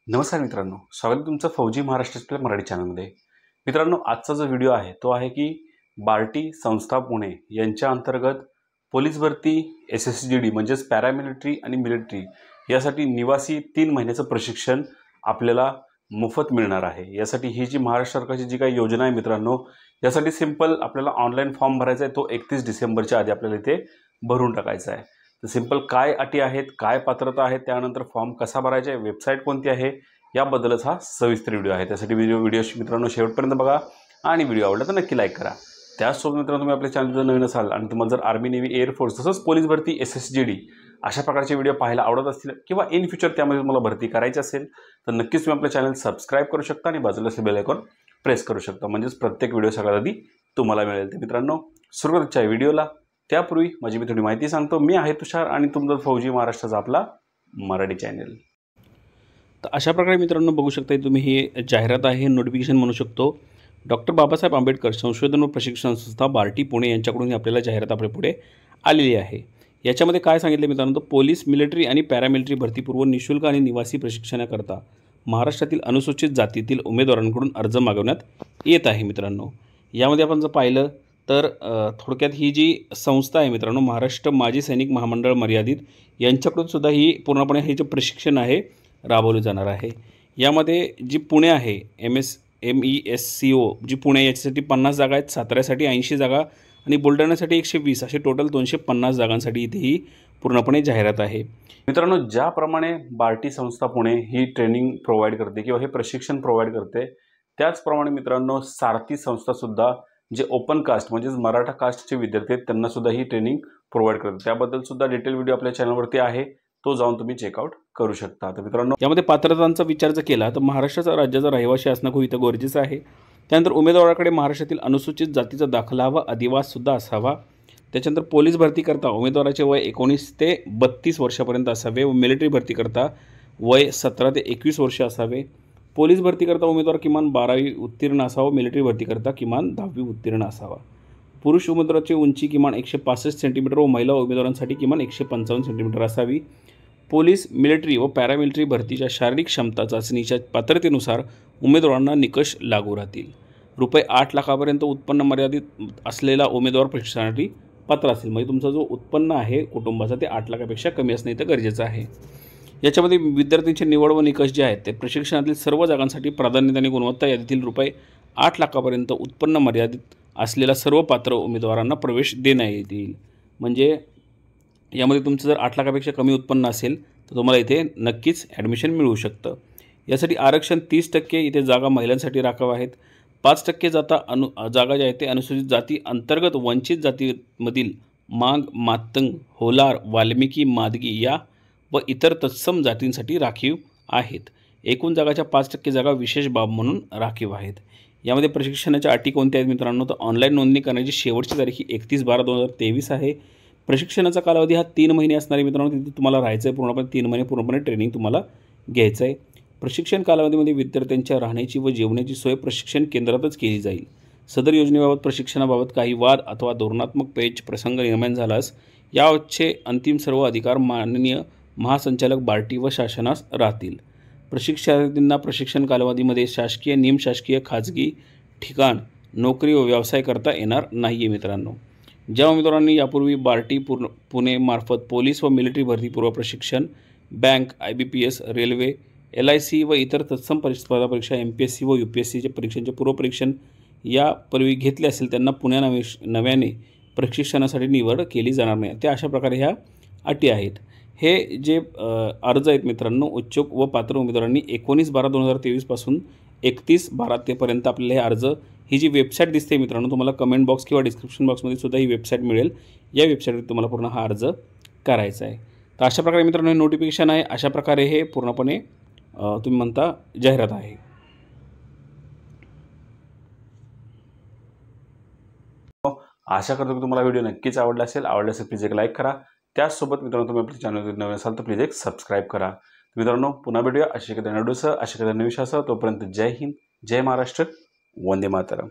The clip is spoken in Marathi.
नमस्कार मित्रांनो, स्वागत आहे तुमचं फौजी महाराष्ट्राच्या मराठी चॅनलमध्ये। मित्रांनो, आजचा जो व्हिडिओ आहे तो आहे की बार्टी संस्था पुणे यांच्या अंतर्गत पोलीस भरती SSGD म्हणजेच पॅरामिलिटरी आणि मिलिटरी यासाठी निवासी 3 महिन्याचं प्रशिक्षण आपल्याला मोफत मिळणार आहे। यासाठी ही जी महाराष्ट्र सरकारची जी काही योजना आहे मित्रांनो, यासाठी सिंपल आपल्याला ऑनलाईन फॉर्म भरायचा आहे। तो 31 डिसेंबरच्या आधी आपल्याला इथे भरून टाकायचा आहे। तर सिंपल काय अटी आहेत, काय पात्रता आहे, त्यानंतर फॉर्म कसा भरायचा आहे, वेबसाईट कोणती आहे, याबद्दलच हा सविस्तर व्हिडिओ आहे। त्यासाठी व्हिडिओ मित्रांनो शेवटपर्यंत बघा आणि व्हिडिओ आवडला तर नक्की लाईक करा। त्याचसोबत मित्रांनो, तुम्ही आपल्या चॅनलवर नवीन असाल आणि तुम्हाला जर आर्मी, नेव्ही, एअरफोर्स तसंच पोलीस भरती SSGD अशा प्रकारचे व्हिडिओ पाहायला आवडत असतील किंवा इन फ्युचर त्यामध्ये तुम्हाला भरती करायची असेल तर नक्कीच तुम्ही आपल्या चॅनल सबस्क्राईब करू शकता आणि बाजूला असलेले बेल आयकॉन प्रेस करू शकता, म्हणजेच प्रत्येक व्हिडिओ सगळ्यात आधी तुम्हाला मिळेल। तर मित्रांनो, सुरुवातीच्या व्हिडिओला त्यापूर्वी माझी मी थोडी माहिती सांगतो। मी आहे तुषार आणि तुमचा फौजी महाराष्ट्राचा आपला मराठी चॅनल। तर अशा प्रकारे मित्रांनो बघू शकता, तुम्ही ही जाहिरात आहे, नोटिफिकेशन म्हणू शकतो। डॉक्टर बाबासाहेब आंबेडकर संशोधन व प्रशिक्षण संस्था बार्टी पुणे यांच्याकडून आपल्याला जाहिरात आपल्या पुढे आलेली आहे। याच्यामध्ये काय सांगितले मित्रांनो, पोलीस, मिलिटरी आणि पॅरामिलिटरी भरतीपूर्व निशुल्क आणि निवासी प्रशिक्षणाकरता महाराष्ट्रातील अनुसूचित जातीतील उमेदवारांकडून अर्ज मागवण्यात येत आहे। मित्रांनो, यामध्ये आपण जर पाहिलं तर थोडक्यात ही जी संस्था आहे मित्रांनो, महाराष्ट्र माजी सैनिक महामंडळ मर्यादित यांच्याकडून सुद्धा ही पूर्णपणे हे जे प्रशिक्षण आहे राबवले जाणार आहे। यामध्ये जी पुणे आहे MESCO जी पुणे याच्यासाठी 50 जागा आहेत, साताऱ्यासाठी 80 जागा आणि बुलढाण्यासाठी 120 असे टोटल 250 जागांसाठी इथे ही पूर्णपणे जाहिरात आहे। मित्रांनो, ज्याप्रमाणे बार्टी संस्था पुणे ही ट्रेनिंग प्रोव्हाइड करते किंवा हे प्रशिक्षण प्रोव्हाइड करते, त्याचप्रमाणे मित्रांनो सारथी संस्था सुद्धा जे ओपन कास्ट म्हणजेच मराठा कास्टचे विद्यार्थी आहेत त्यांना सुद्धा ही ट्रेनिंग प्रोव्हाइड करते। त्याबद्दल सुद्धा डिटेल व्हिडिओ आपल्या चॅनलवरती आहे, तो जाऊन तुम्ही चेकआउट करू शकता। तर मित्रांनो, यामध्ये पात्रतांचा विचार जर केला तर महाराष्ट्राचा राज्याचा रहिवासी असणं खूप इथं गरजेचं आहे। त्यानंतर उमेदवाराकडे महाराष्ट्रातील अनुसूचित जातीचा दाखला व अधिवाससुद्धा असावा। त्याच्यानंतर पोलीस भरती करता उमेदवाराचे वय 19 ते 32 वर्षापर्यंत असावे व मिलिटरी भरती करता वय 17 ते 21 वर्ष असावे। पोलीस भरती करता उमेदवार किमान 12वी उत्तीर्ण असावा, मिलिटरी भरती करता किमान 10वी उत्तीर्ण असावा। पुरुष उमेदवाराची उंची किमान 165 सेंटीमीटर व महिला उमेदवारांसाठी किमान 155 सेंटीमीटर असावी। पोलीस, मिलिटरी व पॅरामिलिटरी भरतीच्या शारीरिक क्षमता चाचणीच्या पात्रतेनुसार उमेदवारांना निकष लागू राहतील। रुपये 8 लाखापर्यंत उत्पन्न मर्यादित असलेला उमेदवार प्रशिक्षणासाठी पात्र असेल, म्हणजे तुमचा जो उत्पन्न आहे कुटुंबाचा ते 8 लाखापेक्षा कमी असणे इथं गरजेचं आहे। याच्यामध्ये विद्यार्थ्यांची निवड व निकष जे आहेत ते प्रशिक्षणातील सर्व जागांसाठी प्राधान्य आणि गुणवत्ता यादीतील रुपये 8 लाखापर्यंत उत्पन्न मर्यादित असलेल्या सर्व पात्र उमेदवारांना प्रवेश देण्यात येईल। म्हणजे यामध्ये तुमचं जर 8 लाखापेक्षा कमी उत्पन्न असेल तर तुम्हाला इथे नक्कीच ॲडमिशन मिळू शकतं। यासाठी आरक्षण 30% इथे जागा महिलांसाठी राखीव आहेत। 5% जागा ज्या आहेत ते अनुसूचित जाती अंतर्गत वंचित जातीमधील मांग, मातंग, होलार, वाल्मिकी, मादगी या व इतर तत्सम जातींसाठी राखीव आहेत। एकूण जागाच्या 5% जागा विशेष बाब म्हणून राखीव आहेत। यामध्ये प्रशिक्षणाच्या अटी कोणत्या आहेत मित्रांनो, तर ऑनलाईन नोंदणी करण्याची शेवटची तारीख ही 31/12/2023 आहे। प्रशिक्षणाचा कालावधी हा 3 महिने असणार आहे मित्रांनो। तिथे तुम्हाला राहायचं आहे, पूर्णपणे 3 महिने पूर्णपणे ट्रेनिंग तुम्हाला घ्यायचं आहे। प्रशिक्षण कालावधीमध्ये विद्यार्थ्यांच्या राहण्याची व जेवणाची सोय प्रशिक्षण केंद्रातच केली जाईल। सदर योजनेबाबत प्रशिक्षणाबाबत काही वाद अथवा धोरणात्मक पेच प्रसंग निर्माण झाल्यास याचे अंतिम सर्व अधिकार माननीय महासंचालक बार्टी व शासनास राहतील। प्रशिक्षणार्थींना प्रशिक्षण कालावधीमध्ये शासकीय, निमशासकीय, खाजगी ठिकाण, नोकरी व व्यवसाय करता येणार नाही आहे। मित्रांनो, ज्या उमेदवारांनी यापूर्वी बार्टी पुणे मार्फत पोलीस व मिलिटरी भरतीपूर्व प्रशिक्षण, बँक, IBPS, रेल्वे, LIC व इतर तत्सम स्पर्धा परीक्षा MPSC व UPSCचे परीक्षांचे पूर्वपरीक्षण यापूर्वी घेतले असेल त्यांना पुन्हा नव्याने प्रशिक्षणासाठी निवड केली जाणार नाही। त्या अशा प्रकारे ह्या अटी आहेत। हे जे अर्ज आहेत मित्रांनो, इच्छुक व पात्र उमेदवारांनी 19/12/2023 पासून 31/12 पर्यंत आपल्याला हे अर्ज, ही जी वेबसाईट दिसते मित्रांनो, तुम्हाला कमेंट बॉक्स किंवा डिस्क्रिप्शन बॉक्समध्ये सुद्धा ही वेबसाईट मिळेल। या वेबसाईटवर तुम्हाला पूर्ण हा अर्ज करायचा आहे। तर अशा प्रकारे मित्रांनो हे नोटिफिकेशन आहे, अशा प्रकारे हे पूर्णपणे तुम्ही म्हणता जाहिरात आहे। आशा करतो की तुम्हाला व्हिडिओ नक्कीच आवडला असेल। प्लीज एक लाईक करा। त्याचसोबत मित्रांनो, तुम्ही आपल्या चॅनलवर नवीन असाल तर प्लीज एक सबस्क्राईब करा। मित्रांनो, पुन्हा भेटूया अशा एखाद्या व्हिडिओसह, अशा एखाद्या नवीन विषयासह। तोपर्यंत जय हिंद, जय महाराष्ट्र, वंदे मातरम।